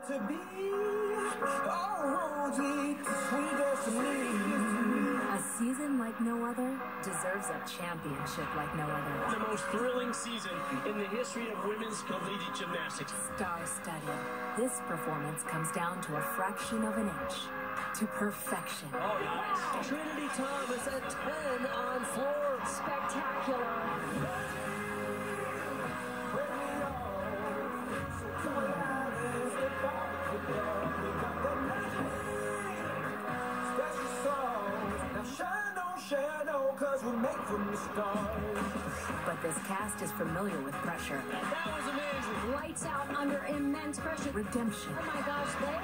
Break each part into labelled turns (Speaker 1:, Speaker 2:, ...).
Speaker 1: To be all roads lead to sweet destiny.
Speaker 2: A season like no other deserves a championship like no other.
Speaker 3: The most thrilling season in the history of women's collegiate gymnastics.
Speaker 2: Star-studded. This performance comes down to a fraction of an inch. To perfection.
Speaker 3: Oh, nice. Trinity Thomas at 10 on floor.
Speaker 2: Spectacular.
Speaker 1: Cause we're made from the stars.
Speaker 2: But this cast is familiar with pressure.
Speaker 3: That was amazing.
Speaker 2: Lights out under immense pressure. Redemption.
Speaker 4: Oh my gosh, they are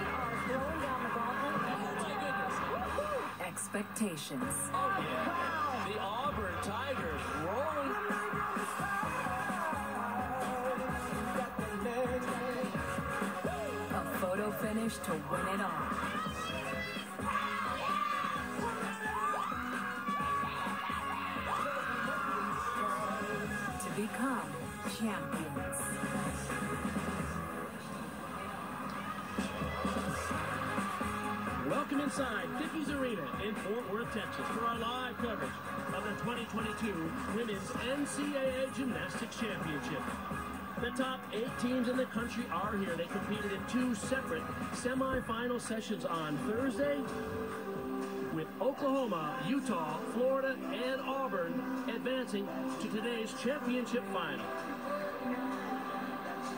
Speaker 4: throwing down the gauntlet.
Speaker 3: Oh my goodness.
Speaker 2: Expectations.
Speaker 3: Oh yeah. Wow. The Auburn Tigers rolling.
Speaker 2: A photo finish to win it all. Become champions.
Speaker 5: Welcome inside 50s Arena in Fort Worth, Texas for our live coverage of the 2022 Women's NCAA Gymnastics Championship. The top 8 teams in the country are here. They competed in 2 separate semifinal sessions on Thursday, with Oklahoma, Utah, Florida, and Auburn advancing to today's championship final.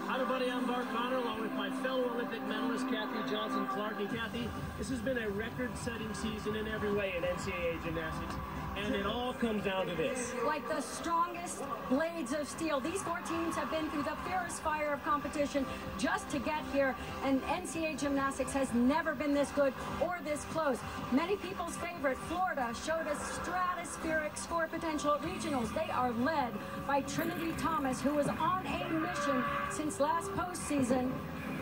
Speaker 5: Hi everybody, I'm Bart Connor along with my fellow Olympic medalist Kathy Johnson-Clark. And Kathy, this has been a record-setting season in every way in NCAA gymnastics, and it all comes down to this.
Speaker 4: Like the strongest blades of steel. These 4 teams have been through the fiercest fire of competition just to get here, and NCAA gymnastics has never been this good or this close. Many people's favorite, Florida, showed a stratospheric score potential at regionals. They are led by Trinity Thomas, who was on a mission since last postseason,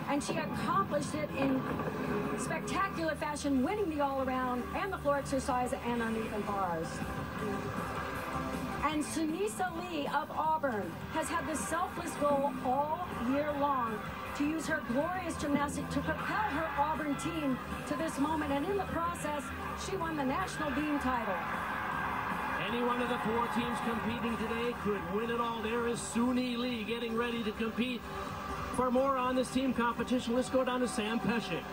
Speaker 4: and she accomplished it in spectacular fashion, winning the all-around and the floor exercise and uneven bars. And Sunisa Lee of Auburn has had the selfless goal all year long to use her glorious gymnastics to propel her Auburn team to this moment, and in the process, she won the national beam title.
Speaker 5: Any one of the 4 teams competing today could win it all. There is Suni Lee getting ready to compete. For more on this team competition, let's go down to Sam Pescic.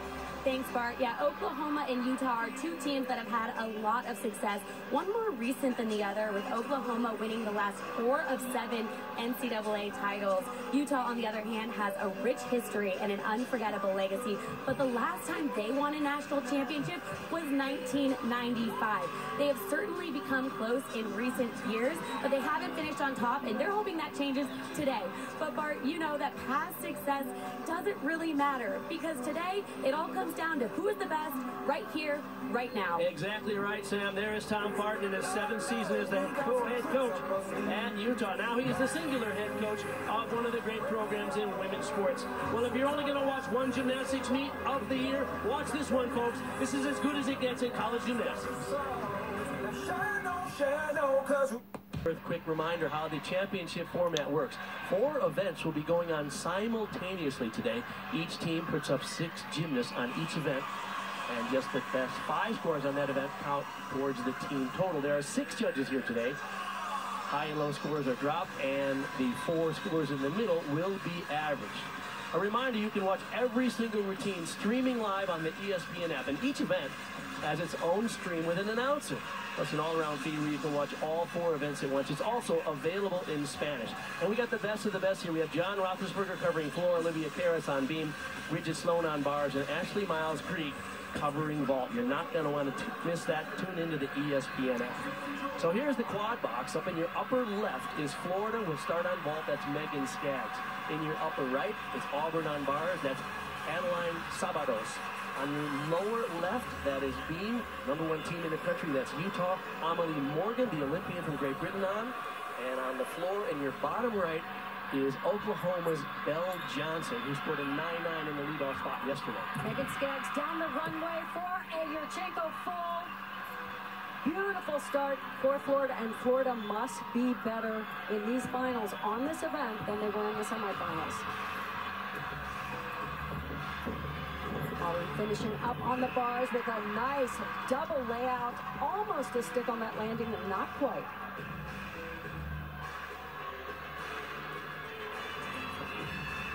Speaker 6: Thanks, Bart. Yeah, Oklahoma and Utah are 2 teams that have had a lot of success. One more recent than the other, with Oklahoma winning the last 4 of 7 NCAA titles. Utah, on the other hand, has a rich history and an unforgettable legacy. But the last time they won a national championship was 1995. They have certainly become close in recent years, but they haven't finished on top, and they're hoping that changes today. But Bart, you know that past success doesn't really matter, because today it all comes down to who is the best right here, right now.
Speaker 5: Exactly right, Sam. There is Tom Barton in his 7th season as the head coach at Utah. Now he is the singular head coach of one of the great programs in women's sports. Well, if you're only going to watch one gymnastics meet of the year, watch this one, folks. This is as good as it gets in college gymnastics. Quick reminder how the championship format works. 4 events will be going on simultaneously today. Each team puts up 6 gymnasts on each event, and just the best 5 scores on that event count towards the team total. There are 6 judges here today. High and low scores are dropped, and the 4 scores in the middle will be averaged. A reminder, you can watch every single routine streaming live on the ESPN app, and each event has its own stream with an announcer. Plus an all-around feed where you can watch all 4 events at once. It's also available in Spanish. And we got the best of the best here. We have John Roethlisberger covering floor, Olivia Karras on beam, Bridget Sloan on bars, and Ashley Miles Greek covering vault. You're not going to want to miss that. Tune into the ESPN app. So here's the quad box. Up in your upper left is Florida. We'll start on vault. That's Megan Skaggs. In your upper right is Auburn on bars. That's Adeline Sabados. On your lower left, that is beam, #1 team in the country. That's Utah. Amelie Morgan, the Olympian from Great Britain on. And on the floor in your bottom right is Oklahoma's Belle Johnson, who scored a 9-9 in the leadoff spot yesterday.
Speaker 4: Megan Skaggs down the runway for a Yurchenko full. Beautiful start for Florida, and Florida must be better in these finals on this event than they were in the semifinals. Molly finishing up on the bars with a nice double layout. Almost a stick on that landing, but not quite.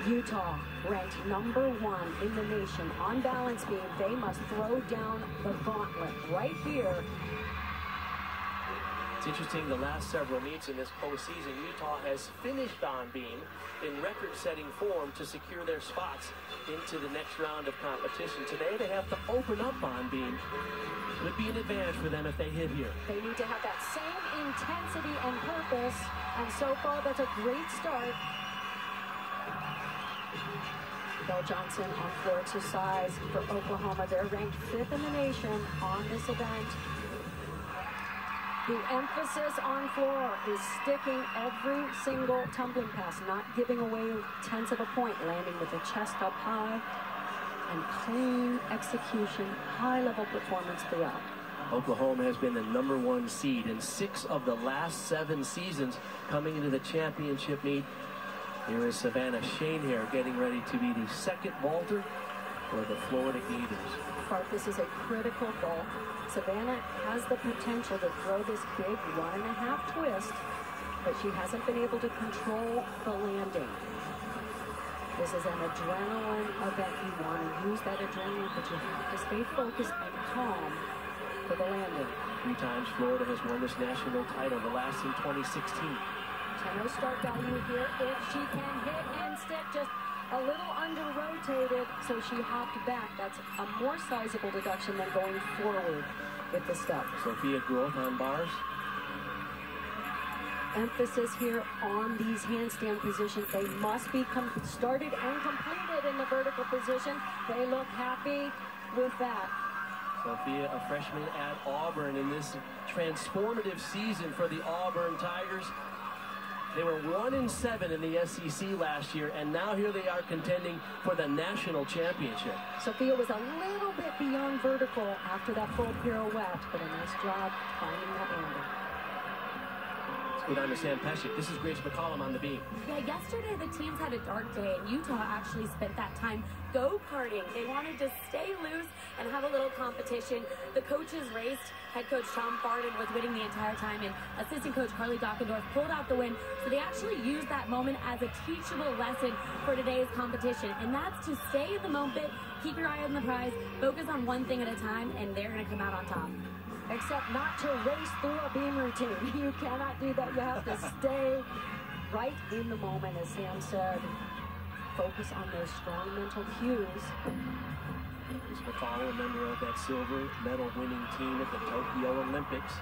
Speaker 4: Utah ranked #1 in the nation on balance beam. They must throw down the gauntlet right here.
Speaker 5: It's interesting, the last several meets in this postseason, Utah has finished on beam in record-setting form to secure their spots into the next round of competition. Today they have to open up on beam. Would be an advantage for them if they hit here.
Speaker 4: They need to have that same intensity and purpose, and so far that's a great start. Bell Johnson on floor exercise for Oklahoma. They're ranked 5th in the nation on this event. The emphasis on floor is sticking every single tumbling pass, not giving away tenths of a point, landing with the chest up high, and clean execution, high-level performance throughout.
Speaker 5: Oklahoma has been the #1 seed in 6 of the last 7 seasons coming into the championship meet. Here is Savannah Shane here getting ready to be the 2nd vaulter for the Florida Gators.
Speaker 4: Bart, this is a critical vault. Savannah has the potential to throw this big 1.5 twist, but she hasn't been able to control the landing. This is an adrenaline event. You want to use that adrenaline, but you have to stay focused and calm for the landing.
Speaker 5: 3 times Florida has won this national title, the last in 2016.
Speaker 4: 10-0 start value here if she can hit and stick, just a little under-rotated, so she hopped back. That's a more sizable deduction than going forward with the step.
Speaker 5: Sophia Groth on bars.
Speaker 4: Emphasis here on these handstand positions. They must be started and completed in the vertical position. They look happy with that.
Speaker 5: Sophia, a freshman at Auburn in this transformative season for the Auburn Tigers. They were 1-7 in the SEC last year, and now here they are contending for the national championship.
Speaker 4: Sophia was a little bit beyond vertical after that full pirouette, but a nice job finding that landing.
Speaker 5: Let's go down to Sam Pescic. This is Grace McCollum on the beam.
Speaker 6: Yeah, yesterday the teams had a dark day, and Utah actually spent that time go-karting. They wanted to stay loose and have a little competition. The coaches raced. Head coach Tom Farden was winning the entire time, and assistant coach Carly Dockendorf pulled out the win. So they actually used that moment as a teachable lesson for today's competition, and that's to stay in the moment, keep your eye on the prize, focus on one thing at a time, and they're going to come out on top.
Speaker 4: Except not to race through a beam routine. You cannot do that. You have to stay right in the moment, as Sam said. Focus on those strong mental cues.
Speaker 5: Grace McCollum, a member of that silver medal winning team at the Tokyo Olympics.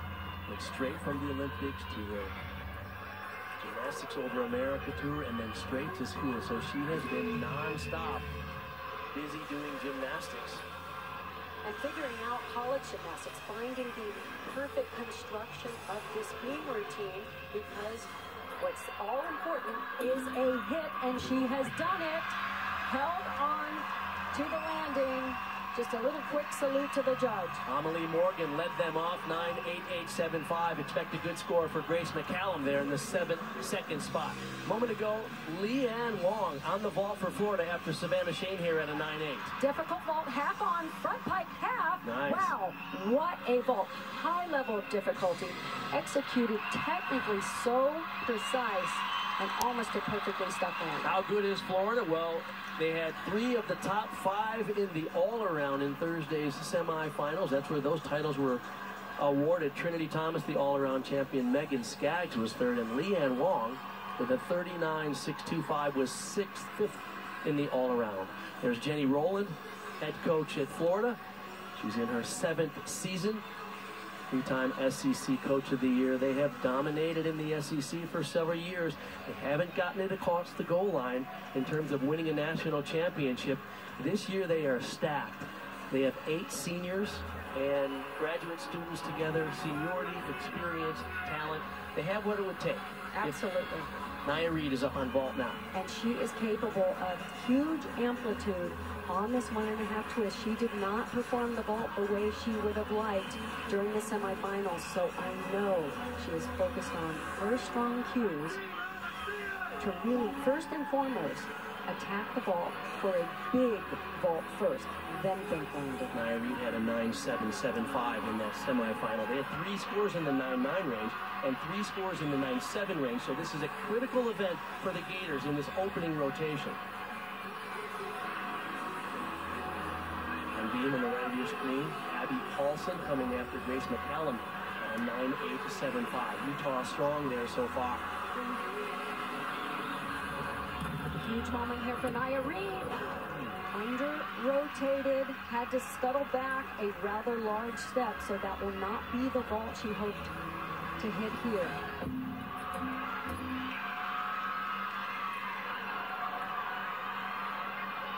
Speaker 5: Went straight from the Olympics to the Gymnastics Over America tour and then straight to school. So she has been non-stop busy doing gymnastics.
Speaker 4: And figuring out college gymnastics, finding the perfect construction of this beam routine, because what's all important is a hit, and she has done it. Held on to the landing. Just a little quick salute to the judge.
Speaker 5: Amelie Morgan led them off 9.8875. Expect a good score for Grace McCallum there in the 2nd spot. A moment ago, Leanne Wong on the vault for Florida after Savannah Shane here at a 9.8.
Speaker 4: Difficult vault, half on, front pike half.
Speaker 5: Nice.
Speaker 4: Wow, what a vault. High level of difficulty. Executed technically so precise and almost a perfectly stuck landing.
Speaker 5: How good is Florida? Well, they had 3 of the top 5 in the all-around in Thursday's semifinals. That's where those titles were awarded. Trinity Thomas, the all-around champion. Megan Skaggs was 3rd, and Leanne Wong with a 39.625 was 5th in the all-around. There's Jenny Rowland, head coach at Florida. She's in her 7th season. 3-time SEC Coach of the Year. They have dominated in the SEC for several years. They haven't gotten it across the goal line in terms of winning a national championship. This year they are stacked. They have 8 seniors and graduate students together, seniority, experience, talent. They have what it would take.
Speaker 4: Absolutely.
Speaker 5: Nia Reed is up on vault now.
Speaker 4: And she is capable of huge amplitude on this 1.5 twist. She did not perform the vault the way she would have liked during the semifinals, so I know she is focused on her strong cues to really, first and foremost, attack the vault for a big vault first, then think landing.
Speaker 5: Nia Reed had a 9.775 in that semifinal. They had 3 scores in the 9.9 range and 3 scores in the 9.7 range, so this is a critical event for the Gators in this opening rotation. On beam on the right of your screen, Abby Paulson coming after Grace McCallum at a 9.875. Utah strong there so far.
Speaker 4: Huge moment here for Nia Reed. Under-rotated, had to scuttle back a rather large step, so that will not be the vault she hoped to hit here.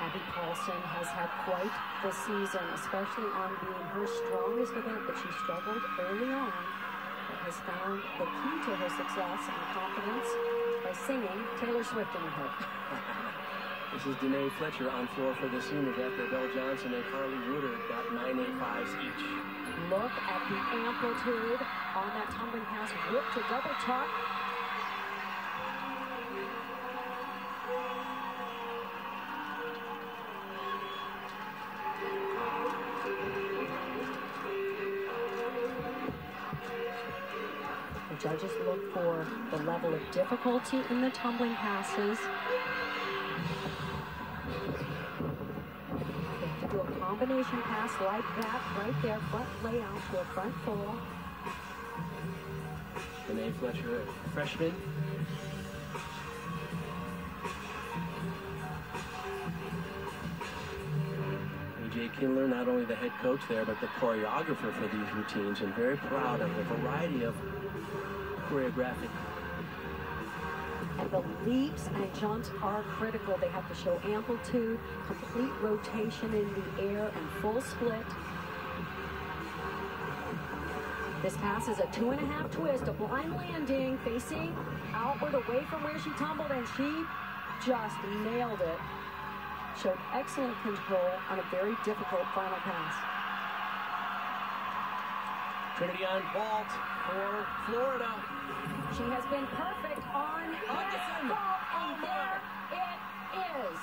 Speaker 4: Abby Paulson has had quite the season, especially on being her strongest event, but she struggled early on, but has found the key to her success and confidence by singing Taylor Swift in her head.
Speaker 5: This is Danae Fletcher on floor for the seniors after Belle Johnson and Carly Reuter got 9.85s each.
Speaker 4: Look at the amplitude on that tumbling pass, whip to double tuck. The judges look for the level of difficulty in the tumbling passes. Do a combination pass like that right there, front layout to a front full.
Speaker 5: Danae Fletcher, freshman. AJ Kindler, not only the head coach there, but the choreographer for these routines, and very proud of the variety of choreographic.
Speaker 4: And the leaps and jumps are critical. They have to show amplitude, complete rotation in the air, and full split. This pass is a 2.5 twist, a blind landing, facing outward away from where she tumbled, and she just nailed it. Showed excellent control on a very difficult final pass.
Speaker 5: Trinity on vault for Florida.
Speaker 4: She has been perfect on this vault, and there it is.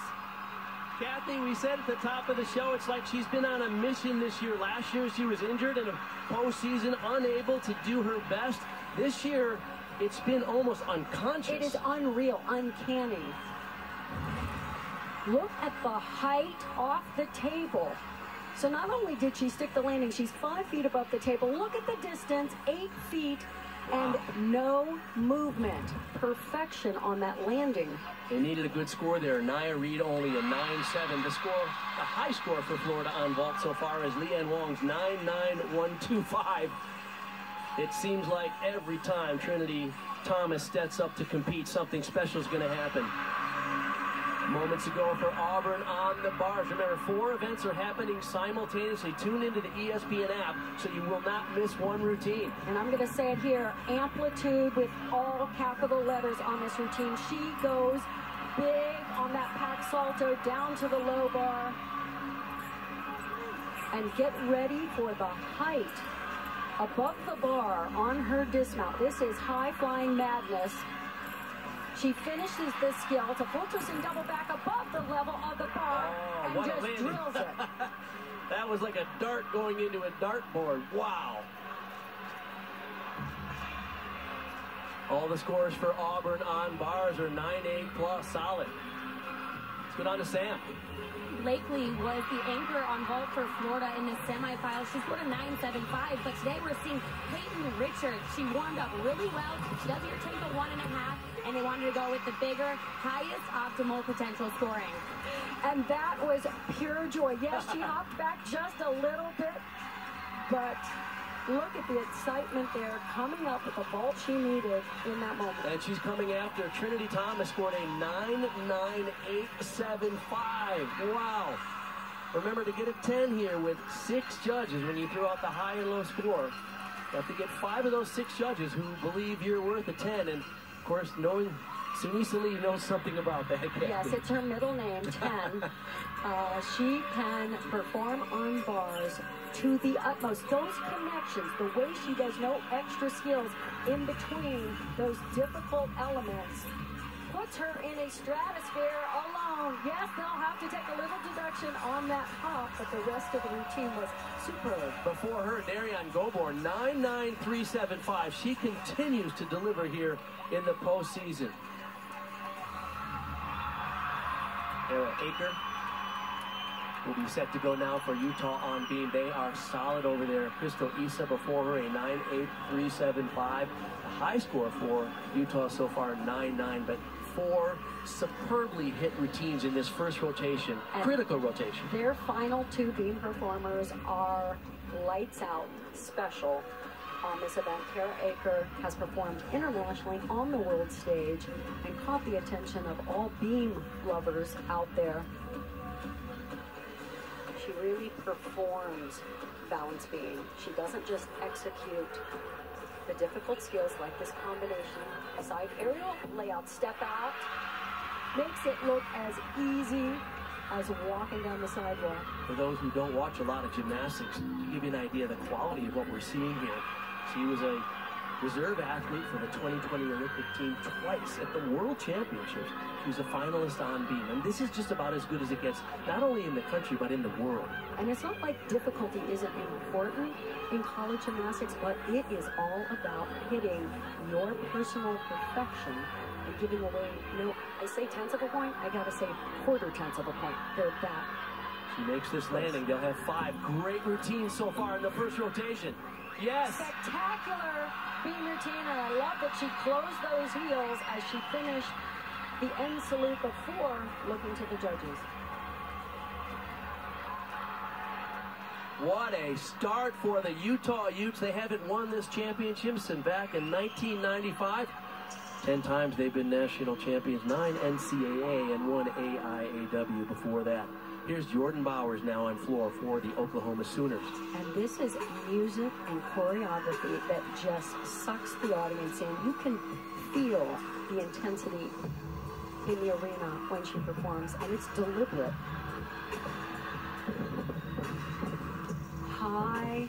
Speaker 5: Kathy, we said at the top of the show, it's like she's been on a mission this year. Last year she was injured in a postseason, unable to do her best. This year, it's been almost unconscious.
Speaker 4: It is unreal, uncanny. Look at the height off the table. So not only did she stick the landing, she's 5 feet above the table. Look at the distance, 8 feet, and no movement. Perfection on that landing.
Speaker 5: They needed a good score there. Nia Reed only a 9.7. The score, a high score for Florida on vault so far is Leanne Wong's 9.9125. It seems like every time Trinity Thomas steps up to compete, something special is going to happen. Moments ago for Auburn on the bars. Remember, 4 events are happening simultaneously. Tune into the ESPN app so you will not miss one routine.
Speaker 4: And I'm going to say it here, amplitude with all capital letters on this routine. She goes big on that pack salto down to the low bar. And get ready for the height above the bar on her dismount. This is high flying madness. She finishes this skill. It's a full twist and double back above the level of the bar and just drills it.
Speaker 5: That was like a dart going into a dartboard. Wow. All the scores for Auburn on bars are 9.8 plus, solid. Let's go down to Sam.
Speaker 6: Blakely was the anchor on vault for Florida in the semifinals. She scored a 9.75, but today we're seeing Peyton Richards. She warmed up really well. She does here take a 1.5, and they wanted to go with the bigger, highest optimal potential scoring.
Speaker 4: And that was pure joy. Yes, she hopped back just a little bit, but look at the excitement there, coming up with the vault she needed in that moment.
Speaker 5: And she's coming after Trinity Thomas, scored a 9.9875. Wow. Remember, to get a 10 here with 6 judges, when you throw out the high and low score, you have to get 5 of those 6 judges who believe you're worth a 10. And, of course, knowing Sunisa Lee knows something about that.
Speaker 4: Yes, it's her middle name, 10. She can perform on bars to the utmost. Those connections, the way she does, no extra skills in between those difficult elements, puts her in a stratosphere alone. Yes, they'll have to take a little deduction on that hop, but the rest of the routine was superb.
Speaker 5: Before her, Darian Goborn, 9.9375. She continues to deliver here in the postseason. Tara Aker will be set to go now for Utah on beam. They are solid over there. Crystal Issa before her, a 9.8375. The high score for Utah so far, 9.9, but 4 superbly hit routines in this first rotation, and critical rotation.
Speaker 4: Their final 2 beam performers are lights out special on this event. Tara Aker has performed internationally on the world stage and caught the attention of all beam lovers out there. She really performs balance beam. She doesn't just execute the difficult skills like this combination. Side aerial, layout, step out. Makes it look as easy as walking down the sidewalk.
Speaker 5: For those who don't watch a lot of gymnastics, to give you an idea of the quality of what we're seeing here, she was a reserve athlete for the 2020 Olympic team twice at the World Championships. She was a finalist on beam, and this is just about as good as it gets, not only in the country, but in the world.
Speaker 4: And it's not like difficulty isn't important in college gymnastics, but it is all about hitting your personal perfection and giving away, I say tenths of a point, I gotta say quarter tenths of a point. They're that.
Speaker 5: She makes this landing. They'll have 5 great routines so far in the first rotation. Yes!
Speaker 4: Spectacular beam routine, and I love that she closed those heels as she finished the end salute before looking to the judges.
Speaker 5: What a start for the Utah Utes. They haven't won this championship since back in 1995. 10 times they've been national champions, 9 NCAA and 1 AIAW before that. Here's Jordan Bowers now on floor for the Oklahoma Sooners.
Speaker 4: And this is music and choreography that just sucks the audience in. You can feel the intensity in the arena when she performs, and it's deliberate. High,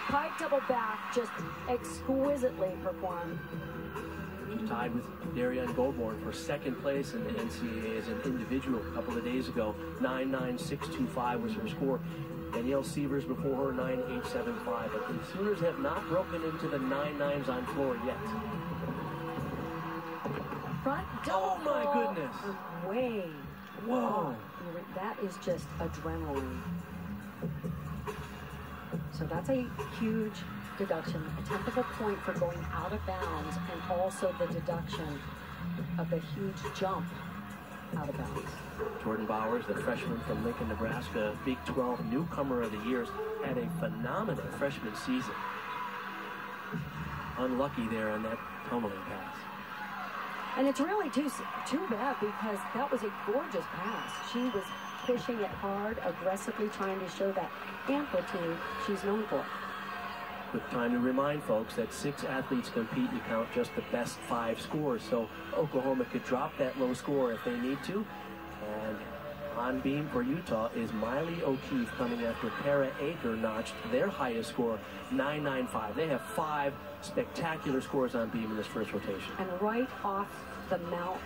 Speaker 4: pipe double back, just exquisitely performed.
Speaker 5: She's tied with Darian Goborn for second place in the NCAA as an individual a couple of days ago. 9.9625 was her score. Danielle Sievers before her, 9.875. But the Sooners have not broken into the 9.9s on floor yet.
Speaker 4: Front double.
Speaker 5: Oh my goodness.
Speaker 4: Away.
Speaker 5: Whoa.
Speaker 4: That is just adrenaline. So that's a huge deduction, a tenth of a point for going out of bounds, and also the deduction of the huge jump out of bounds.
Speaker 5: Jordan Bowers, the freshman from Lincoln, Nebraska, Big 12 newcomer of the year, had a phenomenal freshman season. Unlucky there on that tumbling pass.
Speaker 4: And it's really too bad, because that was a gorgeous pass. She was pushing it hard, aggressively trying to show that amplitude she's known for.
Speaker 5: Quick time to remind folks that 6 athletes compete. You count just the best 5 scores. So Oklahoma could drop that low score if they need to. And on beam for Utah is Miley O'Keefe coming after Tara Aker notched their highest score, 9.95. They have 5 spectacular scores on beam in this first rotation.
Speaker 4: And right off the mount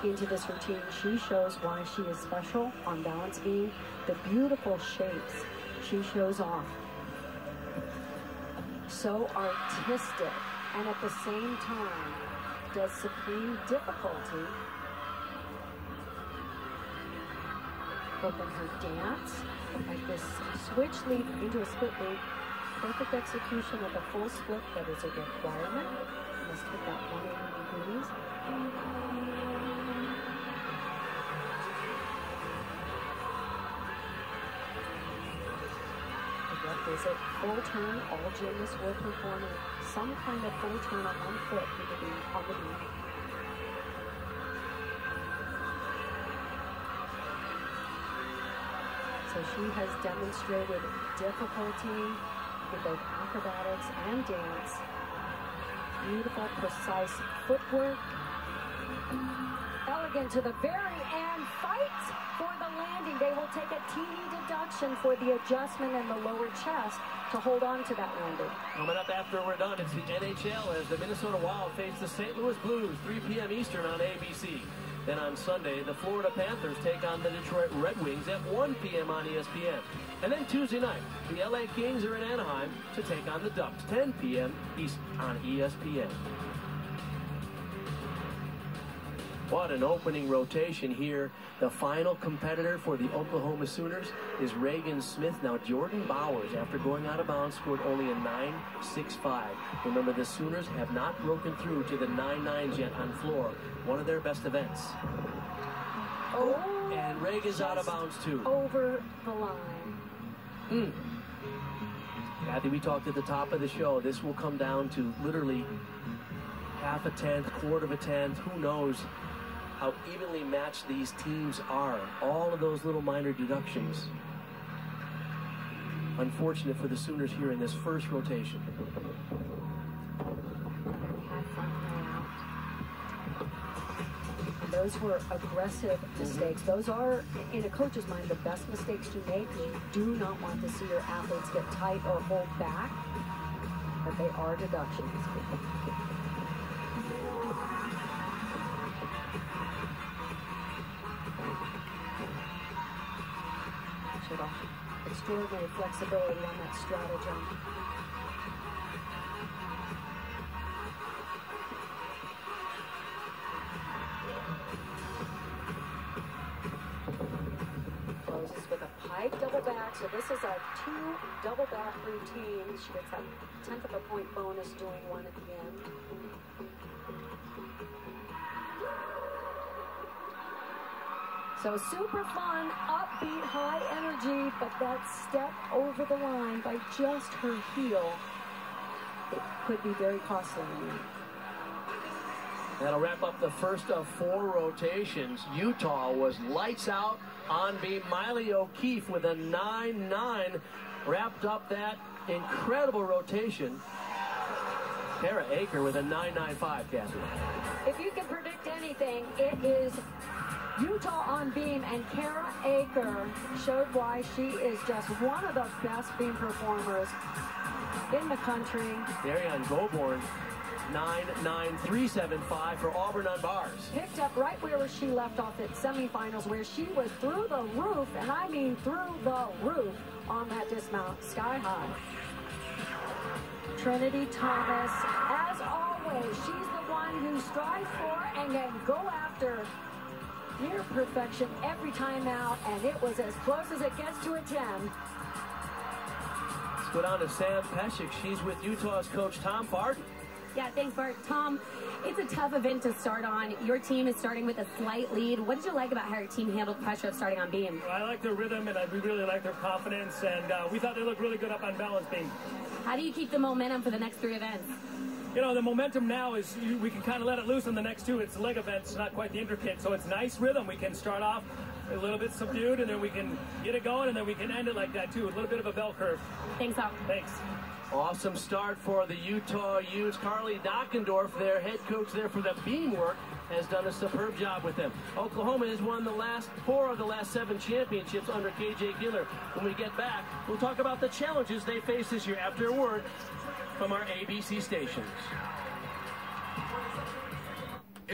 Speaker 4: into this routine, she shows why she is special on balance beam. The beautiful shapes she shows off. So artistic, and at the same time does supreme difficulty. Both in her dance, like this switch leap into a split leap, perfect execution of the full split that is a requirement. Must hit that 180 degrees. Is it full turn? All gymnasts will perform some kind of full turn on one foot on the beam. So she has demonstrated difficulty with both acrobatics and dance. Beautiful, precise footwork. Elegant to the very end. right for the landing. They will take a teeny deduction for the adjustment in the lower chest to hold on to that landing.
Speaker 5: Coming up after we're done, it's the NHL as the Minnesota Wild face the St. Louis Blues, 3 p.m. Eastern on ABC. Then on Sunday, the Florida Panthers take on the Detroit Red Wings at 1 p.m. on ESPN. And then Tuesday night, the LA Kings are in Anaheim to take on the Ducks, 10 p.m. East on ESPN. What an opening rotation here. The final competitor for the Oklahoma Sooners is Reagan Smith. Now Jordan Bowers, after going out of bounds, scored only a 9.65. Remember, the Sooners have not broken through to the 9.9s yet on floor. One of their best events.
Speaker 4: Oh,
Speaker 5: and Reagan's out of bounds too.
Speaker 4: Over the line.
Speaker 5: Kathy, we talked at the top of the show. This will come down to literally half a tenth, quarter of a tenth. Who knows how evenly matched these teams are. All of those little minor deductions. Unfortunate for the Sooners here in this first rotation.
Speaker 4: And those were aggressive mistakes. Those are, in a coach's mind, the best mistakes to make. You do not want to see your athletes get tight or hold back, but they are deductions. Extraordinary flexibility on that stratagem. Closes with a pike double back. So this is a 2 double back routine. She gets a 1/10 of a point bonus doing one at the end. So super fun, upbeat, high energy, but that step over the line by just her heel, it could be very costly.
Speaker 5: That'll wrap up the first of 4 rotations. Utah was lights out on beam. Miley O'Keefe with a 9.9 wrapped up that incredible rotation. Tara Aker with a 9.95, Kathy.
Speaker 4: If you can predict anything, it is Utah on beam, and Kara Aker showed why she is just one of the best beam performers in the country.
Speaker 5: Darian Goborn, 9.9375 for Auburn on bars.
Speaker 4: Picked up right where she left off at semifinals, where she was through the roof, and I mean through the roof on that dismount, sky high. Trinity Thomas, as always, she's the one who strives for and can go after near perfection every time out, and it was as close as it gets to a 10.
Speaker 5: Let's go down to Sam Pesek. She's with Utah's coach Tom Barton.
Speaker 6: Yeah, thanks, Bart. Tom, it's a tough event to start on. Your team is starting with a slight lead. What did you like about how your team handled pressure of starting on beam?
Speaker 7: Well, I like their rhythm, and we really like their confidence, and we thought they looked really good up on balance beam.
Speaker 6: How do you keep the momentum for the next 3 events?
Speaker 7: You know, the momentum now is we can kind of let it loose on the next 2. It's leg events, not quite the intricate, so it's nice rhythm. We can start off a little bit subdued, and then we can get it going, and then we can end it like that, too. A little bit of a bell curve.
Speaker 6: Thanks, Tom.
Speaker 7: Thanks.
Speaker 5: Awesome start for the Utah Utes. Carly Dockendorf, their head coach there for the beam work, has done a superb job with them. Oklahoma has won the last 4 of the last 7 championships under KJ Giller. When we get back, we'll talk about the challenges they face this year after a word from our ABC stations.